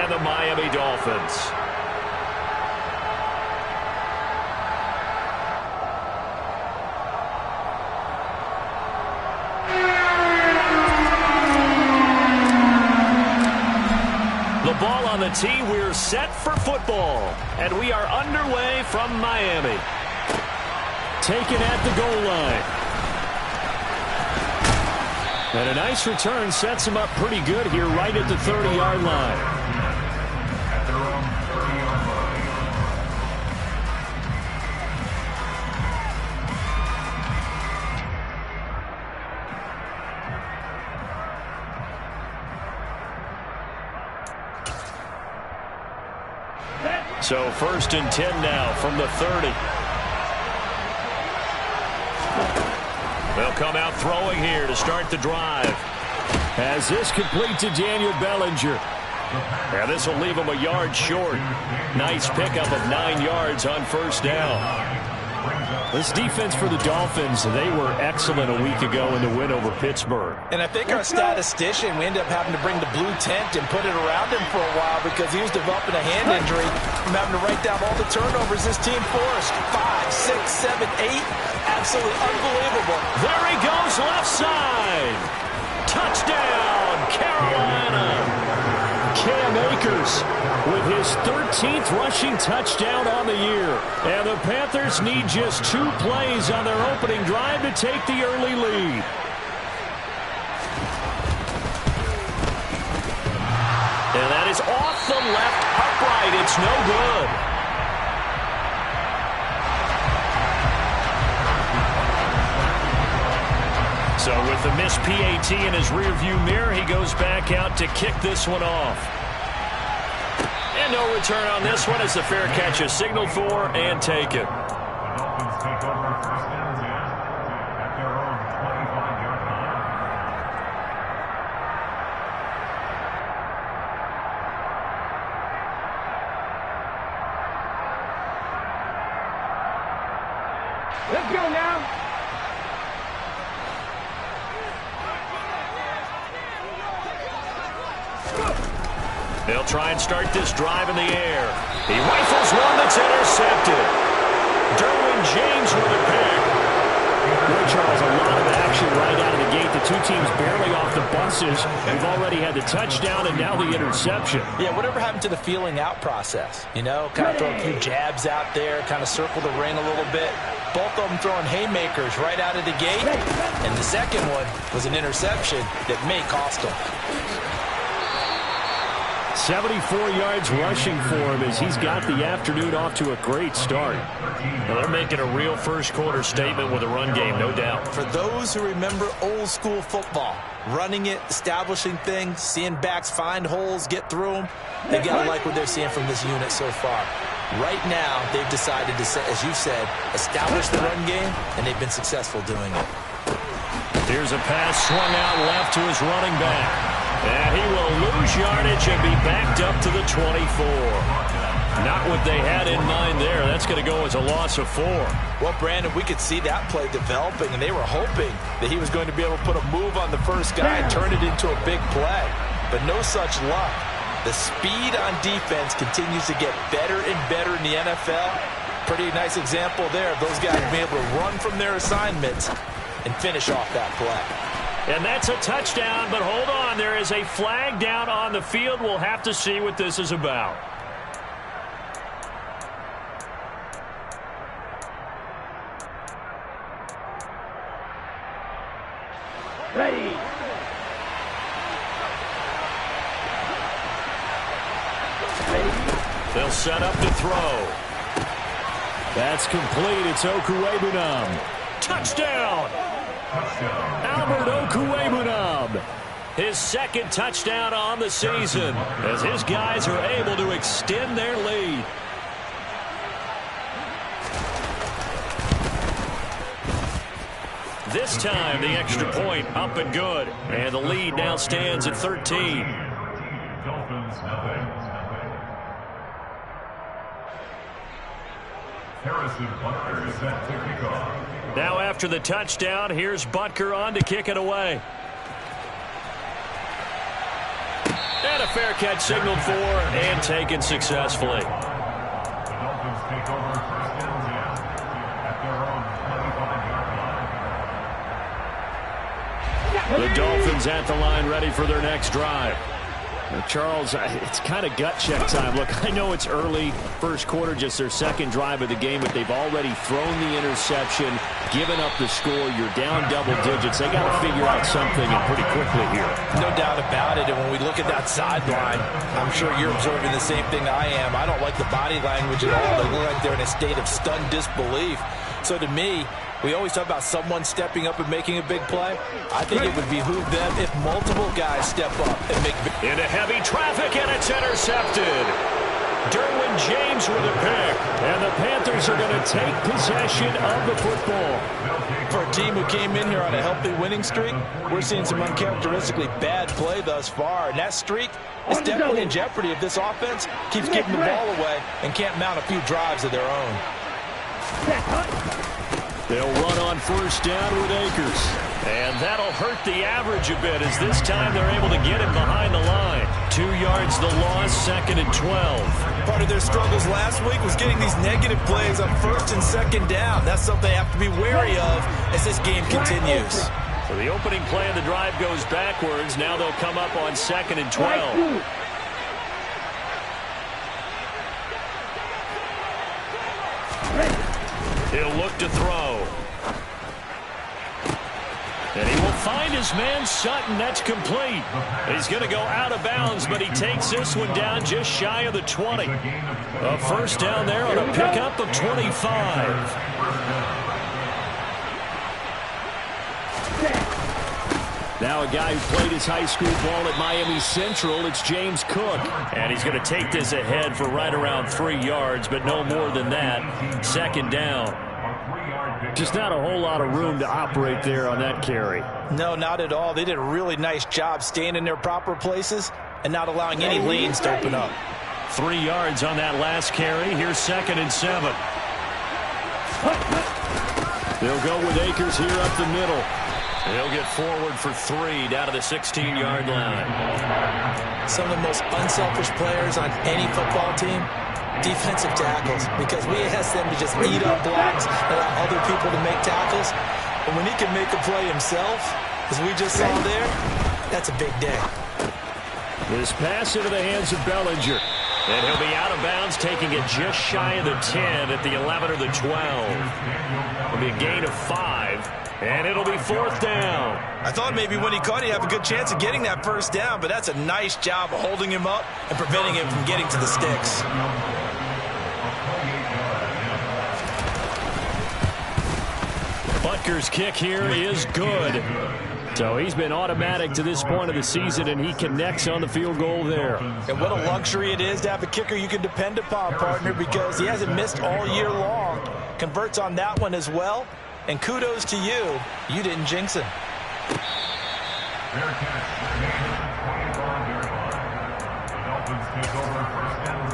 and the Miami Dolphins. The ball on the tee. We're set for football. And we are underway from Miami. Taken at the goal line. And a nice return sets him up pretty good here right at the 30-yard line. So 1st and 10 now from the 30. They'll come out throwing here to start the drive. As this complete to Daniel Bellinger. And this will leave him a yard short. Nice pickup of 9 yards on 1st down. This defense for the Dolphins, they were excellent a week ago in the win over Pittsburgh. And I think our statistician, we ended up having to bring the blue tent and put it around him for a while because he was developing a hand injury from having to write down all the turnovers this team forced. 5, 6, 7, 8. Absolutely unbelievable. There he goes, left side. Touchdown, Carolina. Cam Akers with his 13th rushing touchdown on the year. And the Panthers need just 2 plays on their opening drive to take the early lead. And that is off the left upright. It's no good. So with the missed PAT in his rearview mirror, he goes back out to kick this one off. And no return on this one as the fair catch is signaled for and taken. The Dolphins take over 1st and 10 at their own 25-yard line. Let's go now. They'll try and start this drive in the air. He rifles one that's intercepted. Derwin James with a pick. Boy, Charles, a lot of action right out of the gate. The 2 teams barely off the buses. We've already had the touchdown and now the interception. Yeah, whatever happened to the feeling out process? You know, kind of throw a few jabs out there, kind of circle the ring a little bit. Both of them throwing haymakers right out of the gate. And the second one was an interception that may cost them. 74 yards rushing for him as he's got the afternoon off to a great start. Well, they're making a real first-quarter statement with a run game, no doubt. For those who remember old-school football, running it, establishing things, seeing backs find holes, get through them, they got to like what they're seeing from this unit so far. Right now, they've decided to, as you said, establish the run game, and they've been successful doing it. Here's a pass swung out left to his running back. And he will lose yardage and be backed up to the 24. Not what they had in mind there. That's going to go as a loss of 4. Well, Brandon, we could see that play developing, and they were hoping that he was going to be able to put a move on the first guy and turn it into a big play. But no such luck. The speed on defense continues to get better and better in the NFL. Pretty nice example there of those guys being able to run from their assignments and finish off that play. And that's a touchdown, but hold on. There is a flag down on the field. We'll have to see what this is about. Ready. They'll set up to throw. That's complete. It's Okuwebunam. Touchdown! Albert Okuwebunam. His 2nd touchdown on the season as his guys are able to extend their lead. This time the extra point up and good. And the lead now stands at 13. Dolphins, nothing. Harrison Butker is set to kick off. Now after the touchdown, here's Butker on to kick it away. And a fair catch signaled for and taken successfully. The Dolphins take over first down now at their own 25-yard line. The Dolphins at the line ready for their next drive. Now, Charles, it's kind of gut check time. Look, I know it's early, first quarter, just their second drive of the game, but they've already thrown the interception, given up the score. You're down double digits. They got to figure out something and pretty quickly here. No doubt about it. And when we look at that sideline, I'm sure you're observing the same thing I am. I don't like the body language at all. They look like they're in a state of stunned disbelief. So to me, we always talk about someone stepping up and making a big play. I think it would behoove them if multiple guys step up and make big. Into heavy traffic, and it's intercepted. Derwin James with a pick. And the Panthers are going to take possession of the football. For a team who came in here on a healthy winning streak, we're seeing some uncharacteristically bad play thus far. And that streak is definitely in jeopardy if this offense keeps giving the ball away and can't mount a few drives of their own. They'll run on first down with Akers. And that'll hurt the average a bit as this time they're able to get him behind the line. 2 yards the loss, 2nd and 12. Part of their struggles last week was getting these negative plays on 1st and 2nd down. That's something they have to be wary of as this game continues. So the opening play of the drive goes backwards. Now they'll come up on 2nd and 12. He'll look to throw. And he will find his man Sutton. That's complete. He's going to go out of bounds, but he takes this one down just shy of the 20. A first down there on a pickup of 25. Now a guy who played his high school ball at Miami Central, it's James Cook. And he's going to take this ahead for right around 3 yards, but no more than that. 2nd down. Just not a whole lot of room to operate there on that carry. No, not at all. They did a really nice job staying in their proper places and not allowing any lanes to open up. 3 yards on that last carry. Here's 2nd and 7. They'll go with Akers here up the middle. He'll get forward for 3 down to the 16-yard line. Some of the most unselfish players on any football team, defensive tackles, because we ask them to just eat up blocks and allow other people to make tackles. But when he can make a play himself, as we just saw there, that's a big day. This pass into the hands of Bellinger. And he'll be out of bounds, taking it just shy of the 10 at the 11 or the 12. It'll be a gain of 5. And it'll be 4th down. I thought maybe when he caught it, he'd have a good chance of getting that first down, but that's a nice job of holding him up and preventing him from getting to the sticks. Butker's kick here is good. So he's been automatic to this point of the season, and he connects on the field goal there. And what a luxury it is to have a kicker you can depend upon, partner, because he hasn't missed all year long. Converts on that one as well. And kudos to you. You didn't jinx him. Fair catch. The Dolphins take over first down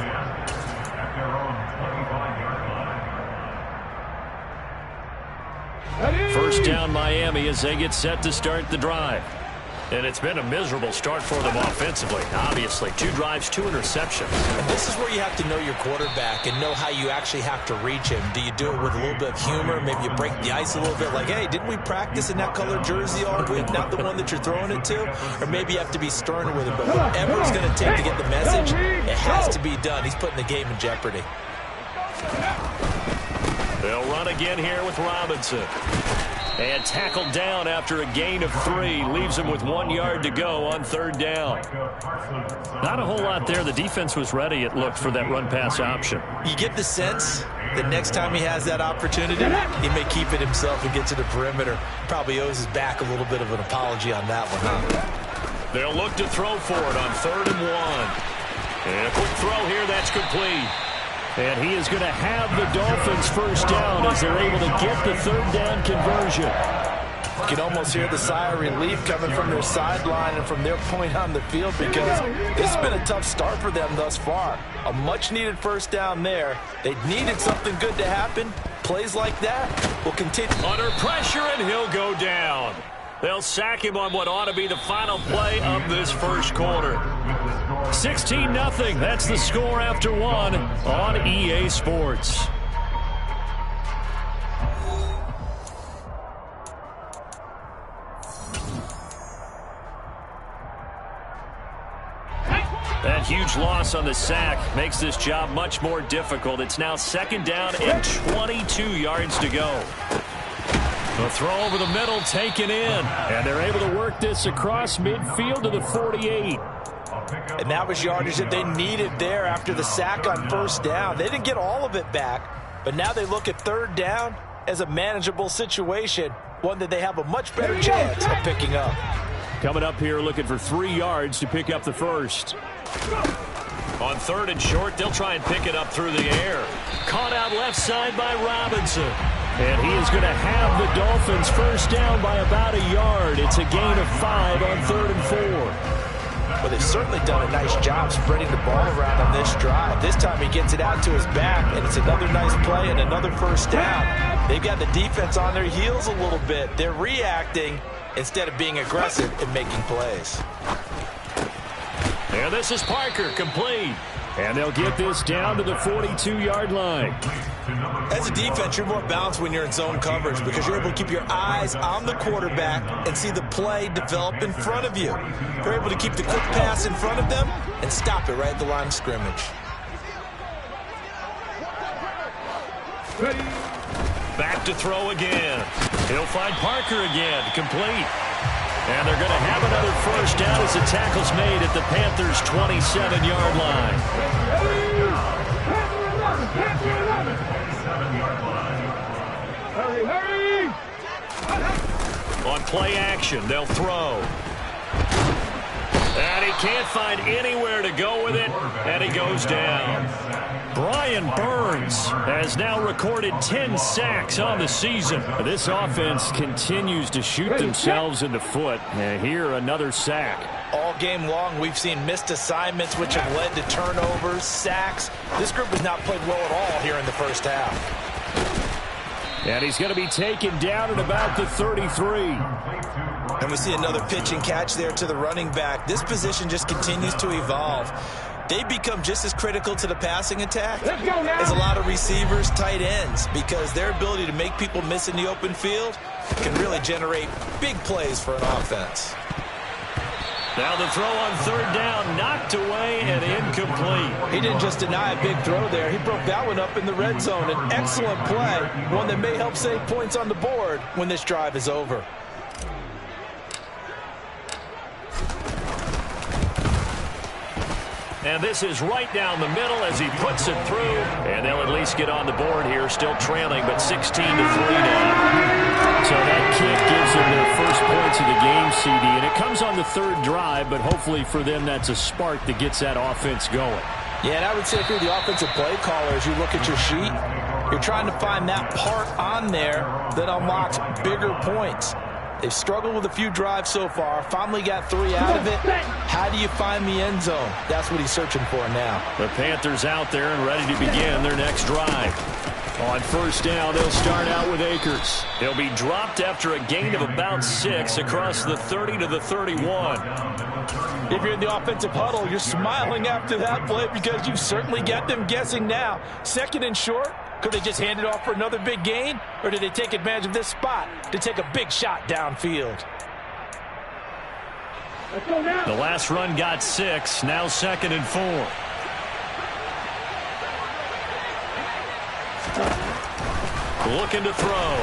at their own 25-yard line. First down Miami as they get set to start the drive. And it's been a miserable start for them offensively. Obviously, 2 drives, 2 interceptions. And this is where you have to know your quarterback and know how you actually have to reach him. Do you do it with a little bit of humor? Maybe you break the ice a little bit like, hey, didn't we practice in that color jersey all week? Not the one that you're throwing it to? Or maybe you have to be sterner with him. But whatever it's going to take to get the message, it has to be done. He's putting the game in jeopardy. They'll run again here with Robinson. And tackled down after a gain of 3. Leaves him with 1 yard to go on 3rd down. Not a whole lot there. The defense was ready, it looked, for that run-pass option. You get the sense that next time he has that opportunity, he may keep it himself and get to the perimeter. Probably owes his back a little bit of an apology on that one, huh? They'll look to throw for it on 3rd and 1. And a quick throw here, that's complete. And he is going to have the Dolphins first down as they're able to get the 3rd down conversion. You can almost hear the sigh of relief coming from their sideline and from their point on the field, because this has been a tough start for them thus far. A much-needed first down there. They needed something good to happen. Plays like that will continue. Under pressure, and he'll go down. They'll sack him on what ought to be the final play of this first quarter. 16-0. That's the score after one on EA Sports. That huge loss on the sack makes this job much more difficult. It's now 2nd down and 22 yards to go. The throw over the middle taken in, and they're able to work this across midfield to the 48. And that was yardage that they needed there after the sack on 1st down. They didn't get all of it back, but now they look at 3rd down as a manageable situation, one that they have a much better chance of picking up. Coming up here looking for 3 yards to pick up the first. On 3rd and short, they'll try and pick it up through the air. Caught out left side by Robinson. And he is going to have the Dolphins 1st down by about a yard. It's a gain of 5 on 3rd and 4. Well, they've certainly done a nice job spreading the ball around on this drive. This time he gets it out to his back, and it's another nice play and another 1st down. They've got the defense on their heels a little bit. They're reacting instead of being aggressive and making plays. And this is Parker, complete. And they'll get this down to the 42-yard line. As a defense, you're more balanced when you're in zone coverage because you're able to keep your eyes on the quarterback and see the play develop in front of you. You're able to keep the quick pass in front of them and stop it right at the line of scrimmage. Back to throw again. He'll find Parker again, complete. And they're going to have another 1st down as the tackle's made at the Panthers' 27-yard line. On play action, they'll throw. And he can't find anywhere to go with it, and he goes down. Brian Burns has now recorded 10 sacks on the season. This offense continues to shoot themselves in the foot. And here, another sack. All game long, we've seen missed assignments, which have led to turnovers, sacks. This group has not played well at all here in the 1st half. And he's going to be taken down at about the 33. And we see another pitch and catch there to the running back. This position just continues to evolve. They become just as critical to the passing attack as a lot of receivers, tight ends, because their ability to make people miss in the open field can really generate big plays for an offense. Now the throw on 3rd down, knocked away and incomplete. He didn't just deny a big throw there. He broke that one up in the red zone. An excellent play, one that may help save points on the board when this drive is over. And this is right down the middle as he puts it through. And they'll at least get on the board here, still trailing, but 16-3 now. So that kick gives them their first points of the game, CD. And it comes on the 3rd drive, but hopefully for them that's a spark that gets that offense going. Yeah, and I would say if you're the offensive play caller, as you look at your sheet, you're trying to find that part on there that unlocks bigger points. They've struggled with a few drives so far, finally got 3 out of it. How do you find the end zone? That's what he's searching for now. The Panthers out there and ready to begin their next drive. On 1st down, they'll start out with Akers. He'll be dropped after a gain of about 6 across the 30 to the 31. If you're in the offensive huddle, you're smiling after that play because you certainly got them guessing now. 2nd and short. Could they just hand it off for another big gain? Or did they take advantage of this spot to take a big shot downfield? The last run got 6. Now 2nd and 4. Looking to throw.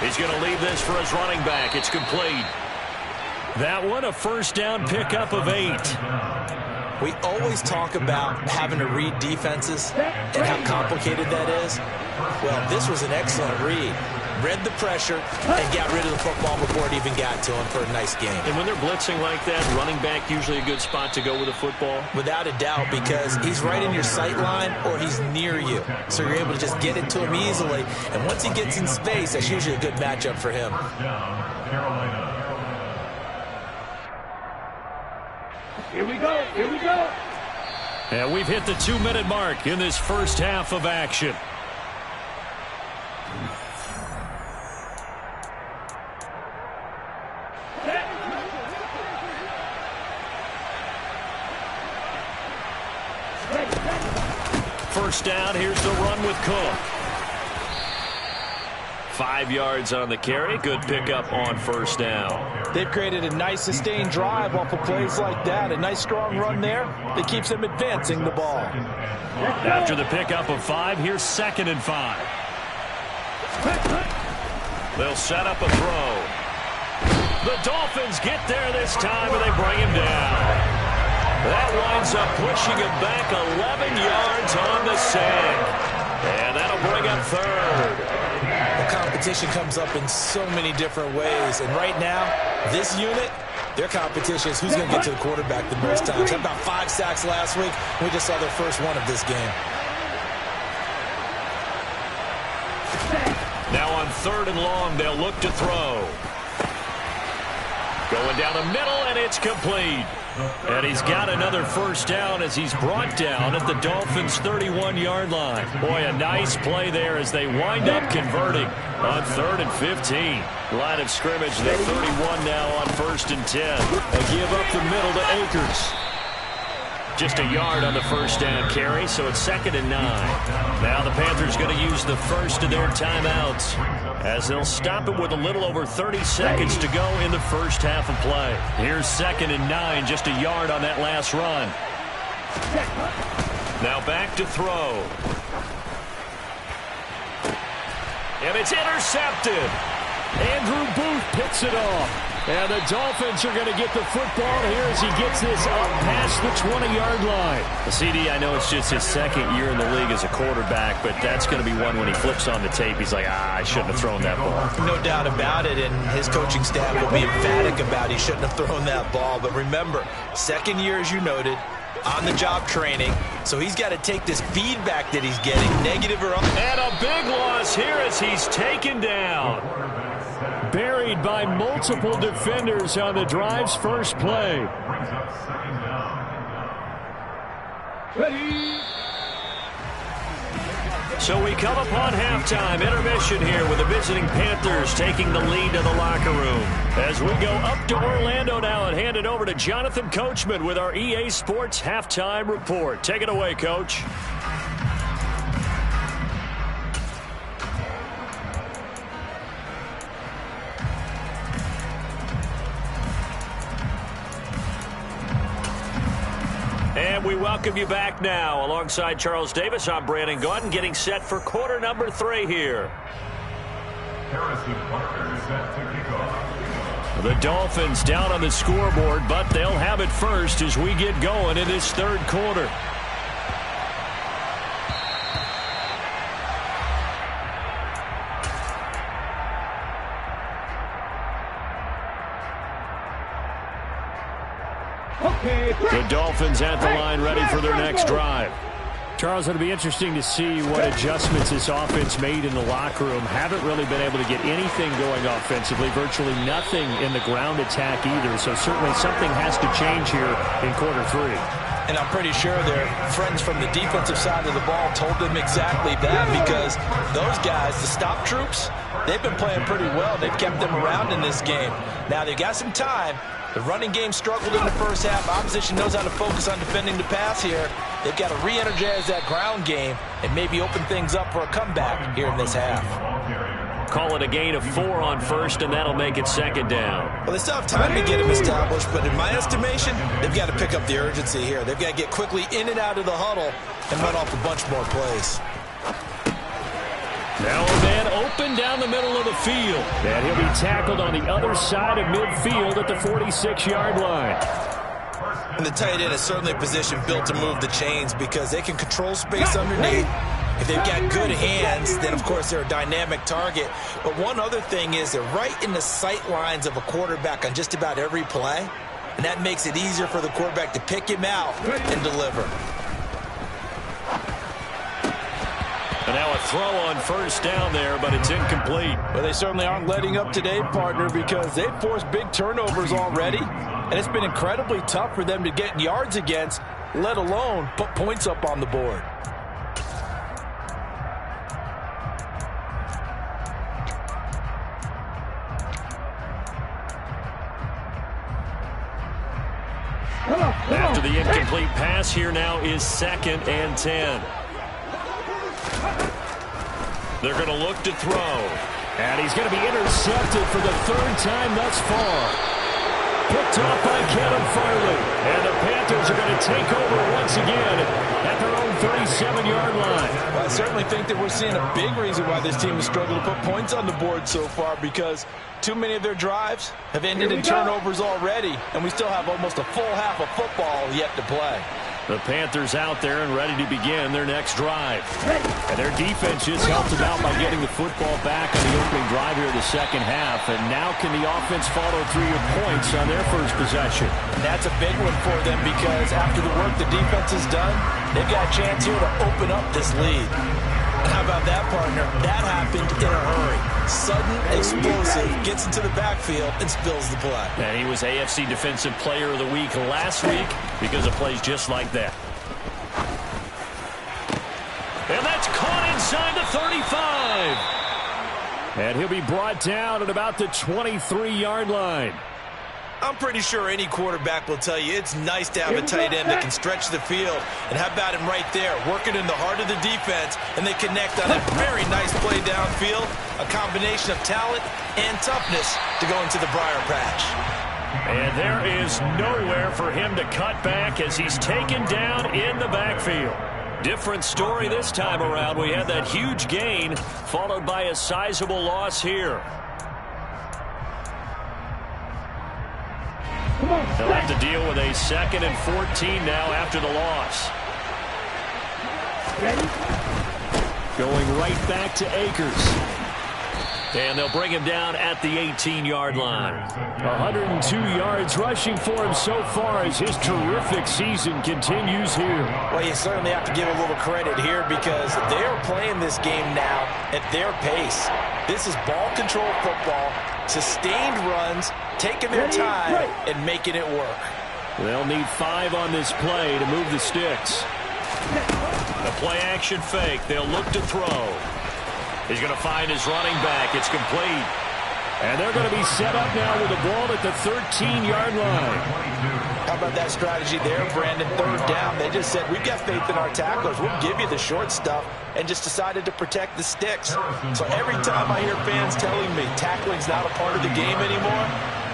He's going to leave this for his running back. It's complete. That one a 1st down pickup of 8. We always talk about having to read defenses and how complicated that is. Well, this was an excellent read. Read the pressure and got rid of the football before it even got to him for a nice game. And when they're blitzing like that, running back usually a good spot to go with a football? Without a doubt, because he's right in your sight line or he's near you. So you're able to just get it to him easily. And once he gets in space, that's usually a good matchup for him. Here we go. Here we go. And we've hit the 2-minute mark in this 1st half of action. First down, here's the run with Cook. 5 yards on the carry. Good pickup on first down. They've created a nice sustained drive off of plays like that. A nice strong run there that keeps them advancing the ball. After the pickup of 5, here's 2nd and 5. They'll set up a throw. The Dolphins get there this time, and they bring him down. That winds up pushing him back 11 yards on the sack. And that'll bring up 3rd. The competition comes up in so many different ways. And right now, this unit, their competition is who's going to get to the quarterback the most times. Had about 5 sacks last week. We just saw their first one of this game. Now on 3rd and long, they'll look to throw. Going down the middle, and it's complete. And he's got another first down as he's brought down at the Dolphins' 31-yard line. Boy, a nice play there as they wind up converting on 3rd and 15. Line of scrimmage, they're 31 now on 1st and 10. They give up the middle to Akers. Just a yard on the first down carry, so it's 2nd and 9. Now the Panthers going to use the first of their timeouts as they'll stop it with a little over 30 seconds to go in the first half of play. Here's 2nd and 9, just a yard on that last run. Now back to throw. And it's intercepted. Andrew Booth picks it off. And the Dolphins are going to get the football here as he gets this up past the 20-yard line. CD, I know it's just his 2nd year in the league as a quarterback, but that's going to be one when he flips on the tape. He's like, I shouldn't have thrown that ball. No doubt about it, and his coaching staff will be emphatic about he shouldn't have thrown that ball. But remember, 2nd year, as you noted, on-the-job training, so he's got to take this feedback that he's getting, negative or otherwise. And a big loss here as he's taken down. Buried by multiple defenders on the drive's first play. So we come upon halftime intermission here with the visiting Panthers taking the lead to the locker room. As we go up to Orlando now and hand it over to Jonathan Coachman with our EA Sports halftime report. Take it away, Coach. And we welcome you back now. Alongside Charles Davis, I'm Brandon Gaudin, getting set for quarter number 3 here. Harrison Parker set to kick off. The Dolphins down on the scoreboard, but they'll have it first as we get going in this 3rd quarter. The Dolphins at the line ready for their next drive. Charles, it'll be interesting to see what adjustments this offense made in the locker room. Haven't really been able to get anything going offensively, virtually nothing in the ground attack either. So certainly something has to change here in quarter 3. And I'm pretty sure their friends from the defensive side of the ball told them exactly that, because those guys, the stop troops, they've been playing pretty well. They've kept them around in this game. Now they've got some time. The running game struggled in the first half. Opposition knows how to focus on defending the pass here. They've got to re-energize that ground game and maybe open things up for a comeback here in this half. Call it a gain of 4 on first, and that'll make it 2nd down. Well, they still have time to get him established, but in my estimation, they've got to pick up the urgency here. They've got to get quickly in and out of the huddle and run off a bunch more plays. Now a man open down the middle of the field. And he'll be tackled on the other side of midfield at the 46-yard line. And the tight end is certainly a position built to move the chains because they can control space underneath. If they've got good hands, then, of course, they're a dynamic target. But one other thing is they're right in the sight lines of a quarterback on just about every play. And that makes it easier for the quarterback to pick him out and deliver. And now a throw on first down there, but it's incomplete. Well, they certainly aren't letting up today, partner, because they've forced big turnovers already. And it's been incredibly tough for them to get yards against, let alone put points up on the board. After the incomplete pass here now is 2nd and 10. They're going to look to throw. And he's going to be intercepted for the 3rd time thus far. Picked off by Caleb Farley. And the Panthers are going to take over once again at their own 37-yard line. Well, I certainly think that we're seeing a big reason why this team has struggled to put points on the board so far, because too many of their drives have ended in turnovers already, and we still have almost a full half of football yet to play. The Panthers out there and ready to begin their next drive. And their defense just helped them out by getting the football back on the opening drive here in the 2nd half. And now can the offense follow through your points on their first possession? That's a big one for them, because after the work the defense has done, they've got a chance here to open up this lead. And how about that, partner? That happened in a hurry. Sudden, explosive, gets into the backfield and spills the play. And he was AFC Defensive Player of the Week last week because of plays just like that. And that's caught inside the 35. And he'll be brought down at about the 23-yard line. I'm pretty sure any quarterback will tell you it's nice to have a tight end that can stretch the field. And how about him right there, working in the heart of the defense, and they connect on a very nice play downfield, a combination of talent and toughness to go into the briar patch. And there is nowhere for him to cut back as he's taken down in the backfield. Different story this time around. We had that huge gain followed by a sizable loss here. They'll have to deal with a 2nd and 14 now after the loss. Going right back to Akers. And they'll bring him down at the 18-yard line. 102 yards rushing for him so far as his terrific season continues here. Well, you certainly have to give a little credit here, because they're playing this game now at their pace. This is ball control football, sustained runs, taking their time and making it work. They'll need 5 on this play to move the sticks. The play action fake. They'll look to throw. He's going to find his running back. It's complete. And they're going to be set up now with the ball at the 13-yard line. How about that strategy there, Brandon? 3rd down. They just said, we've got faith in our tacklers. We'll give you the short stuff, and just decided to protect the sticks. So every time I hear fans telling me tackling's not a part of the game anymore,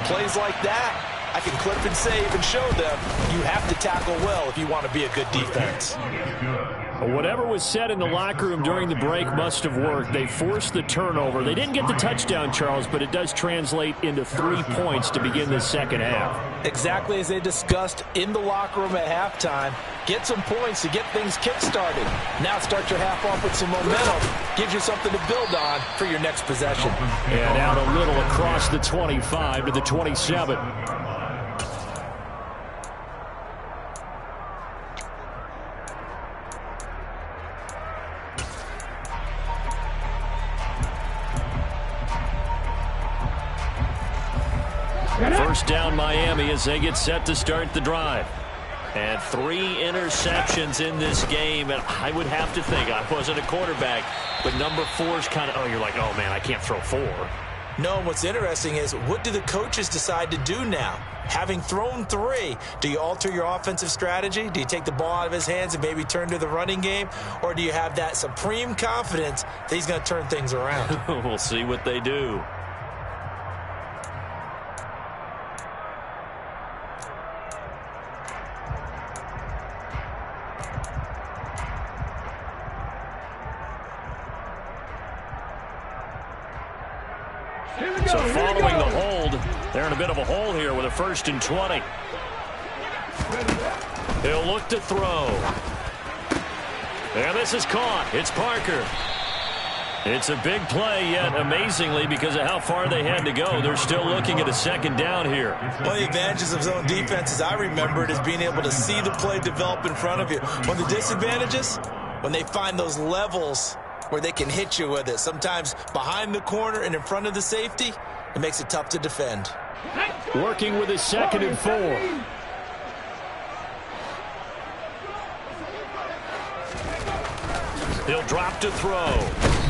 plays like that, I can clip and save and show them you have to tackle well if you want to be a good defense. Whatever was said in the locker room during the break must have worked. They forced the turnover. They didn't get the touchdown, Charles, but it does translate into 3 points to begin the 2nd half. Exactly as they discussed in the locker room at halftime. Get some points to get things kick-started. Now start your half off with some momentum. Gives you something to build on for your next possession. And out a little across the 25 to the 27. First down Miami as they get set to start the drive. And 3 interceptions in this game. And I would have to think, I wasn't a quarterback, but number 4 is kind of, you're like, oh man, I can't throw 4. No, what's interesting is, what do the coaches decide to do now? Having thrown 3, do you alter your offensive strategy? Do you take the ball out of his hands and maybe turn to the running game? Or do you have that supreme confidence that he's going to turn things around? We'll see what they do. So following the hold, they're in a bit of a hole here with a 1st and 20. He'll look to throw. And this is caught. It's Parker. It's a big play, yet amazingly, because of how far they had to go, they're still looking at a 2nd down here. One of the advantages of zone defense, as I remember it, is being able to see the play develop in front of you. One of the disadvantages, when they find those levels where they can hit you with it, sometimes behind the corner and in front of the safety, it makes it tough to defend. Working with a 2nd and 4. He'll drop to throw.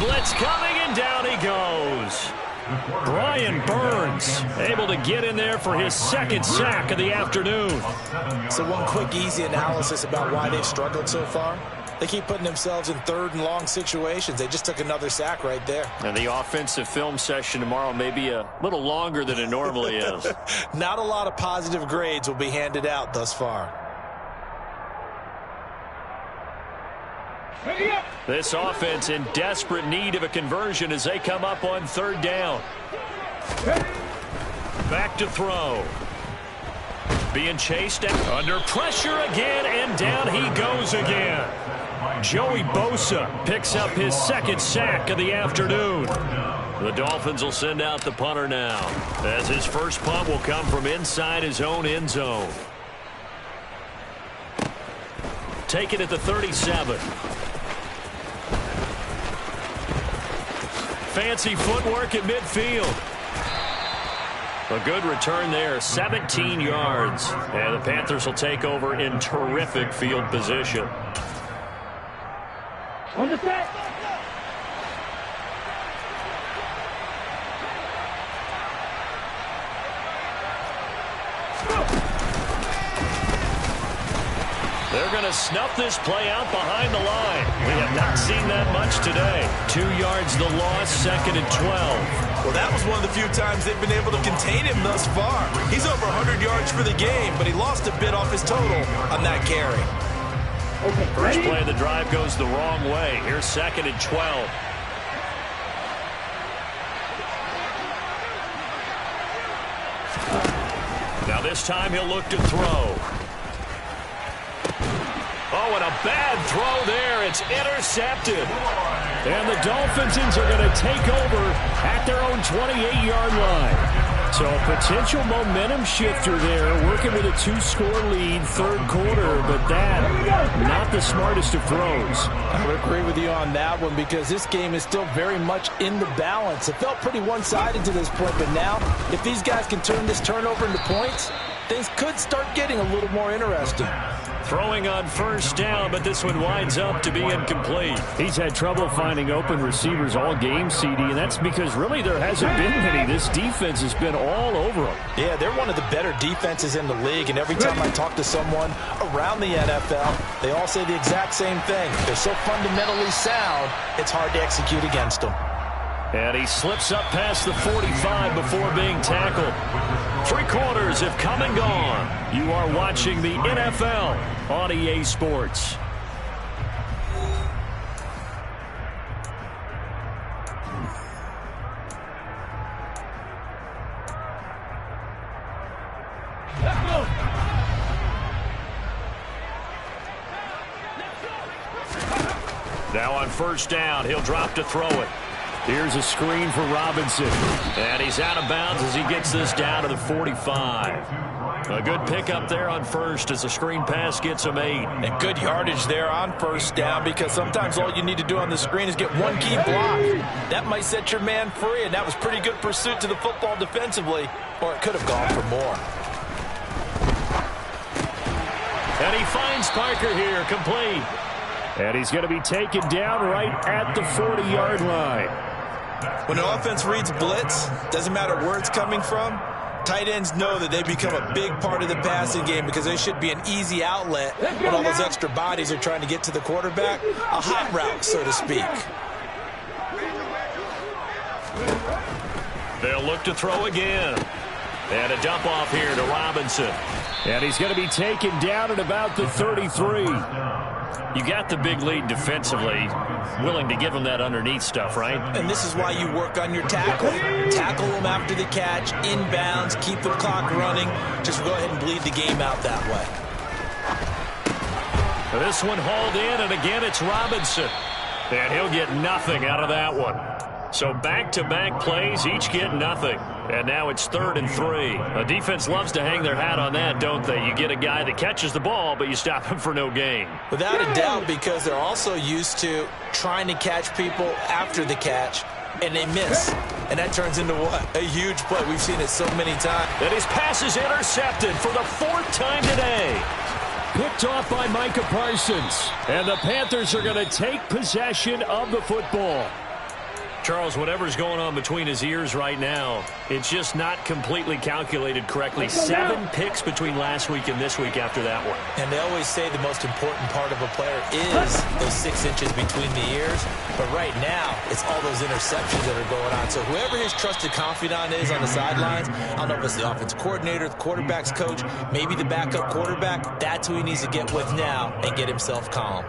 Blitz coming, and down he goes. Brian Burns able to get in there for his second sack of the afternoon. So one quick, easy analysis about why they've struggled so far. They keep putting themselves in third and long situations. They just took another sack right there. And the offensive film session tomorrow may be a little longer than it normally is. Not a lot of positive grades will be handed out thus far. This offense in desperate need of a conversion as they come up on third down. Back to throw. Being chased under pressure again, and down he goes again. Joey Bosa picks up his second sack of the afternoon. The Dolphins will send out the punter now, as his first punt will come from inside his own end zone. Take it at the 37. Fancy footwork at midfield. A good return there, 17 yards. And the Panthers will take over in terrific field position. On the set. They're going to snuff this play out behind the line. We have not seen that much today. 2 yards the loss, second and 12. Well, that was one of the few times they've been able to contain him thus far. He's over 100 yards for the game, but he lost a bit off his total on that carry. Okay, First ready? play of the drive goes the wrong way. Here's second and 12. Now this time he'll look to throw. Oh, and a bad throw there. It's intercepted. And the Dolphins are going to take over at their own 28-yard line. So a potential momentum shifter there, working with a 2-score lead, third quarter, but that, not the smartest of throws. I would agree with you on that one because this game is still very much in the balance. It felt pretty one-sided to this point, but now, if these guys can turn this turnover into points, things could start getting a little more interesting. Throwing on first down, but this one winds up to be incomplete. He's had trouble finding open receivers all game, CD, and that's because really there hasn't been any. This defense has been all over them. Yeah, they're one of the better defenses in the league, and every time I talk to someone around the NFL, they all say the exact same thing. They're so fundamentally sound, it's hard to execute against them. And he slips up past the 45 before being tackled. 3 quarters have come and gone. You are watching the NFL on EA Sports. Now on first down, he'll drop to throw it. Here's a screen for Robinson. And he's out of bounds as he gets this down to the 45. A good pickup there on first as the screen pass gets him 8. And good yardage there on first down because sometimes all you need to do on the screen is get one key block. That might set your man free, and that was pretty good pursuit to the football defensively, or it could have gone for more. And he finds Parker here, complete. And he's going to be taken down right at the 40-yard line. When an offense reads blitz, doesn't matter where it's coming from, tight ends know that they become a big part of the passing game because they should be an easy outlet when all those extra bodies are trying to get to the quarterback. A hot route, so to speak. They'll look to throw again. And a dump off here to Robinson. And he's going to be taken down at about the 33. You got the big lead defensively, willing to give him that underneath stuff, right? And this is why you work on your tackle. Tackle them after the catch, inbounds, keep the clock running. Just go ahead and bleed the game out that way. This one hauled in, and again it's Robinson. And he'll get nothing out of that one. So back-to-back plays, each get nothing. And now it's 3rd and 3. A defense loves to hang their hat on that, don't they? You get a guy that catches the ball, but you stop him for no gain. Without a doubt, because they're also used to trying to catch people after the catch, and they miss. And that turns into what? A huge play. We've seen it so many times. And his pass is intercepted for the 4th time today. Picked off by Micah Parsons. And the Panthers are going to take possession of the football. Charles, whatever's going on between his ears right now, it's just not completely calculated correctly. 7 picks between last week and this week after that one. And they always say the most important part of a player is those 6 inches between the ears. But right now, it's all those interceptions that are going on. So whoever his trusted confidant is on the sidelines, I don't know if it's the offensive coordinator, the quarterback's coach, maybe the backup quarterback, that's who he needs to get with now and get himself calm.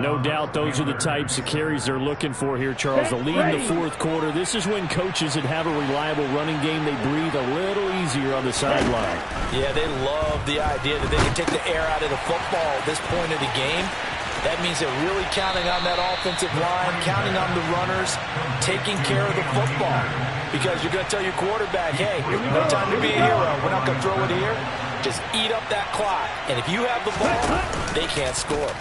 No doubt those are the types of carries they're looking for here, Charles. The lead in the fourth quarter. This is when coaches that have a reliable running game, they breathe a little easier on the sideline. Yeah, they love the idea that they can take the air out of the football at this point of the game. That means they're really counting on that offensive line, counting on the runners, taking care of the football. Because you're going to tell your quarterback, hey, no time to be a hero. We're not going to throw it here. Just eat up that clock. And if you have the ball, they can't score.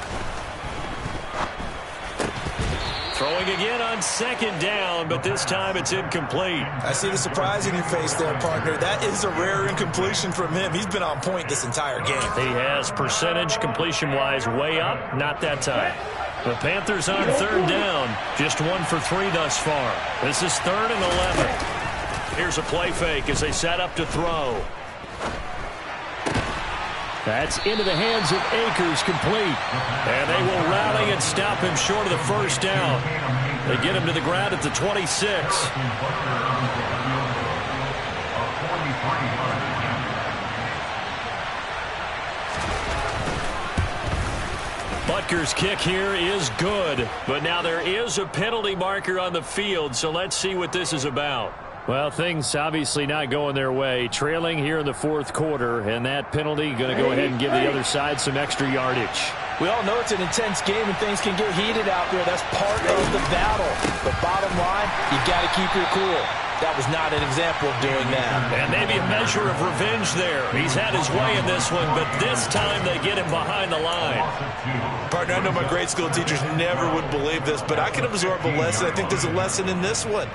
Throwing again on 2nd down, but this time it's incomplete. I see the surprise in your face there, partner. That is a rare incompletion from him. He's been on point this entire game. He has percentage completion-wise way up, not that time. The Panthers on 3rd down, just 1 for 3 thus far. This is 3rd and 11. Here's a play fake as they set up to throw. That's into the hands of Akers, complete. And they will rally and stop him short of the 1st down. They get him to the ground at the 26. Butker's kick here is good. But now there is a penalty marker on the field, so let's see what this is about. Well, things obviously not going their way. Trailing here in the 4th quarter, and that penalty going to go ahead and give the other side some extra yardage. We all know it's an intense game and things can get heated out there. That's part of the battle. But bottom line, you got to keep your cool. That was not an example of doing that. And maybe a measure of revenge there. He's had his way in this one, but this time they get him behind the line. Partner, I know my grade school teachers never would believe this, but I can absorb a lesson. I think there's a lesson in this one.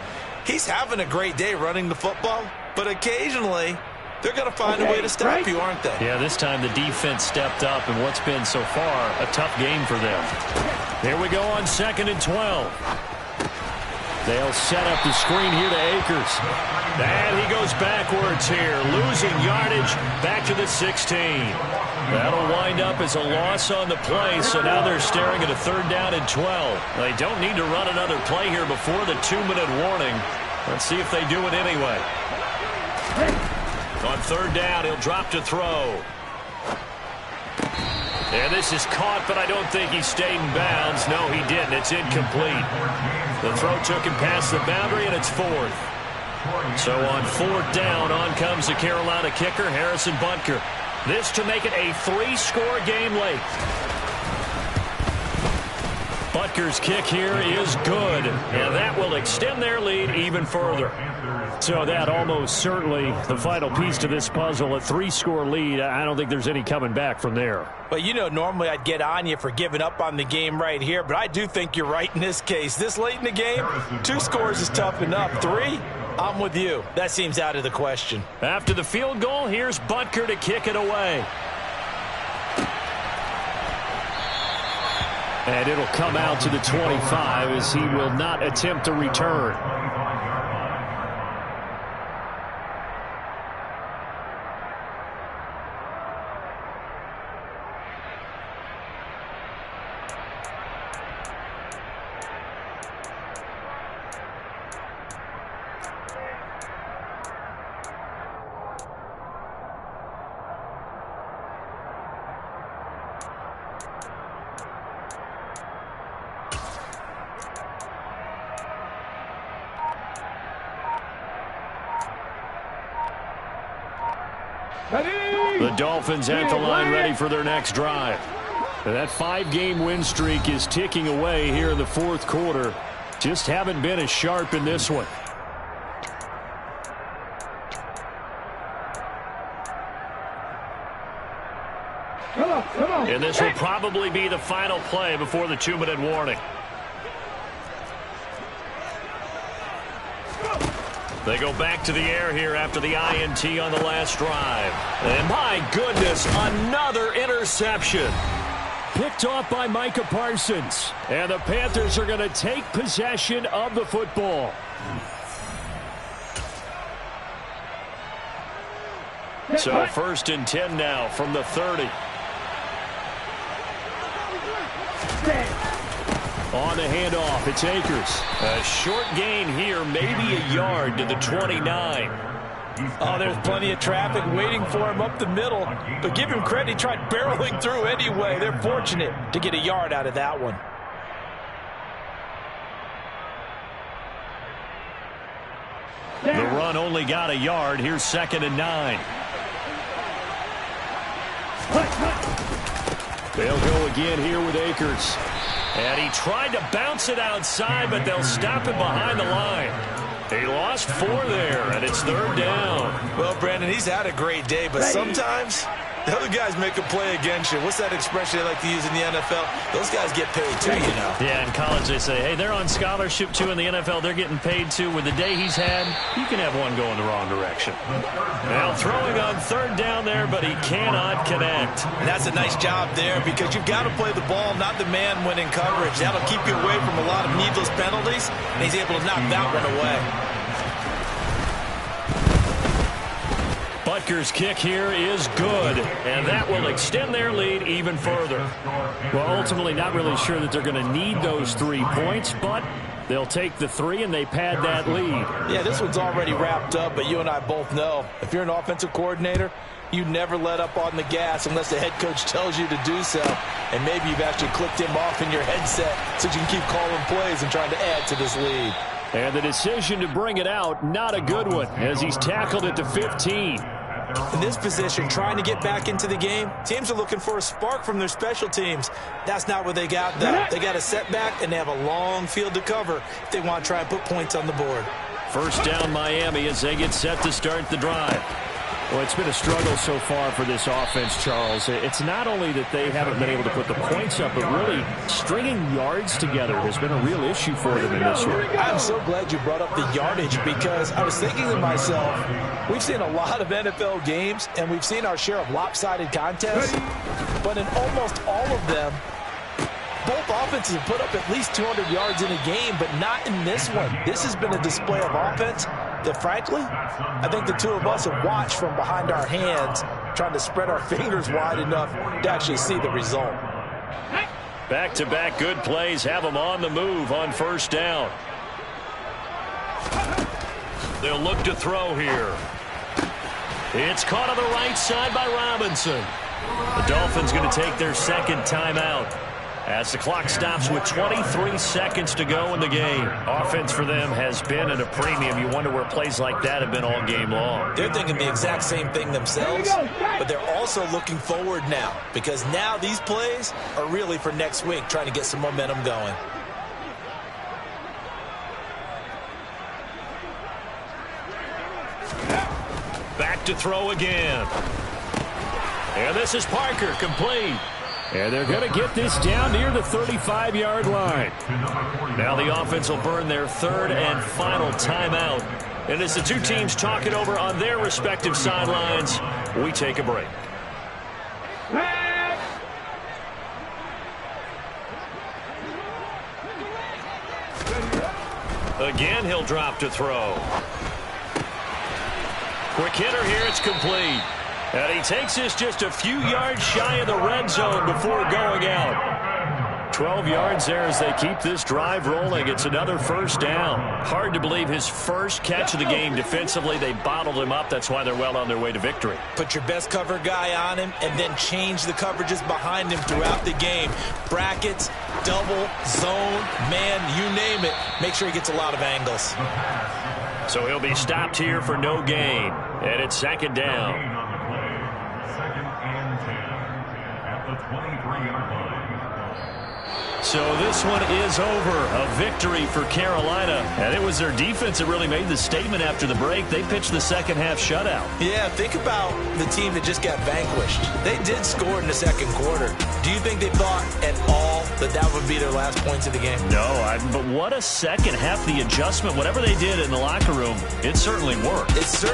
He's having a great day running the football, but occasionally they're going to find a way to stop you, aren't they? Yeah, this time the defense stepped up in what's been so far a tough game for them. Here we go on 2nd and 12. They'll set up the screen here to Akers. And he goes backwards here, losing yardage back to the 16. That'll wind up as a loss on the play, so now they're staring at a 3rd down and 12. They don't need to run another play here before the 2-minute warning. Let's see if they do it anyway. On 3rd down, he'll drop to throw. And this is caught, but I don't think he stayed in bounds. No, he didn't. It's incomplete. The throw took him past the boundary, and it's 4th. So on 4th down, on comes the Carolina kicker, Harrison Butker. This to make it a 3-score game late. Butker's kick here is good, and that will extend their lead even further. So that almost certainly the final piece to this puzzle, a 3-score lead. I don't think there's any coming back from there. But, you know, normally I'd get on you for giving up on the game right here, but I do think you're right in this case. This late in the game, 2 scores is tough enough. 3, I'm with you. That seems out of the question. After the field goal, here's Butker to kick it away. And it'll come out to the 25 as he will not attempt to return. The Dolphins at the line ready for their next drive. That 5-game win streak is ticking away here in the 4th quarter. Just haven't been as sharp in this one. And this will probably be the final play before the 2-minute warning. They go back to the air here after the INT on the last drive. And my goodness, another interception. Picked off by Micah Parsons. And the Panthers are going to take possession of the football. So 1st and 10 now from the 30. On the handoff, it's Akers. A short gain here, maybe a yard to the 29. Oh, there's plenty of traffic waiting for him up the middle. But give him credit, he tried barreling through anyway. They're fortunate to get a yard out of that one. The run only got a yard. Here's 2nd and 9. They'll go again here with Akers. And he tried to bounce it outside, but they'll stop him behind the line. He lost 4 there, and it's 3rd down. Well, Brandon, he's had a great day, but sometimes the other guys make a play against you. What's that expression they like to use in the NFL? Those guys get paid too, you know. Yeah, in college they say, hey, they're on scholarship too. In the NFL, they're getting paid too. With the day he's had, you can have one going the wrong direction. Now throwing on 3rd down there, but he cannot connect. And that's a nice job there because you've got to play the ball, not the man when in coverage. That'll keep you away from a lot of needless penalties, and he's able to knock that one away. Butker's kick here is good, and that will extend their lead even further. Well, ultimately not really sure that they're going to need those 3 points, but they'll take the 3 and they pad that lead. Yeah, this one's already wrapped up, but you and I both know if you're an offensive coordinator, you never let up on the gas unless the head coach tells you to do so. And maybe you've actually clicked him off in your headset so you can keep calling plays and trying to add to this lead. And the decision to bring it out, not a good one, as he's tackled at the 15. In this position, trying to get back into the game, teams are looking for a spark from their special teams. That's not what they got, though. They got a setback, and they have a long field to cover if they want to try and put points on the board. 1st down Miami as they get set to start the drive. Well, it's been a struggle so far for this offense, Charles. It's not only that they haven't been able to put the points up, but really stringing yards together has been a real issue for them in this one. I'm so glad you brought up the yardage because I was thinking to myself, we've seen a lot of NFL games, and we've seen our share of lopsided contests, but in almost all of them, both offenses have put up at least 200 yards in a game, but not in this one. This has been a display of offense that, frankly, I think the two of us have watched from behind our hands, trying to spread our fingers wide enough to actually see the result. Back-to-back good plays have them on the move on 1st down. They'll look to throw here. It's caught on the right side by Robinson. The Dolphins going to take their 2nd timeout as the clock stops with 23 seconds to go in the game. Offense for them has been at a premium. You wonder where plays like that have been all game long. They're thinking the exact same thing themselves, but they're also looking forward now because now these plays are really for next week, trying to get some momentum going. Back to throw again. And this is Parker, complete. And they're going to get this down near the 35-yard line. Now the offense will burn their 3rd and final timeout. And as the two teams talk it over on their respective sidelines, we take a break. Again, he'll drop to throw. Quick hitter here, it's complete. And he takes this just a few yards shy of the red zone before going out. 12 yards there as they keep this drive rolling. It's another 1st down. Hard to believe his first catch of the game defensively. They bottled him up. That's why they're well on their way to victory. Put your best cover guy on him and then change the coverages behind him throughout the game. Brackets, double, zone, man, you name it. Make sure he gets a lot of angles. So he'll be stopped here for no gain. And it's 2nd down. So this one is over. A victory for Carolina. And it was their defense that really made the statement after the break. They pitched the 2nd half shutout. Yeah, think about the team that just got vanquished. They did score in the 2nd quarter. Do you think they thought at all that that would be their last points of the game? No, but what a 2nd half. The adjustment, whatever they did in the locker room, it certainly worked. It certainly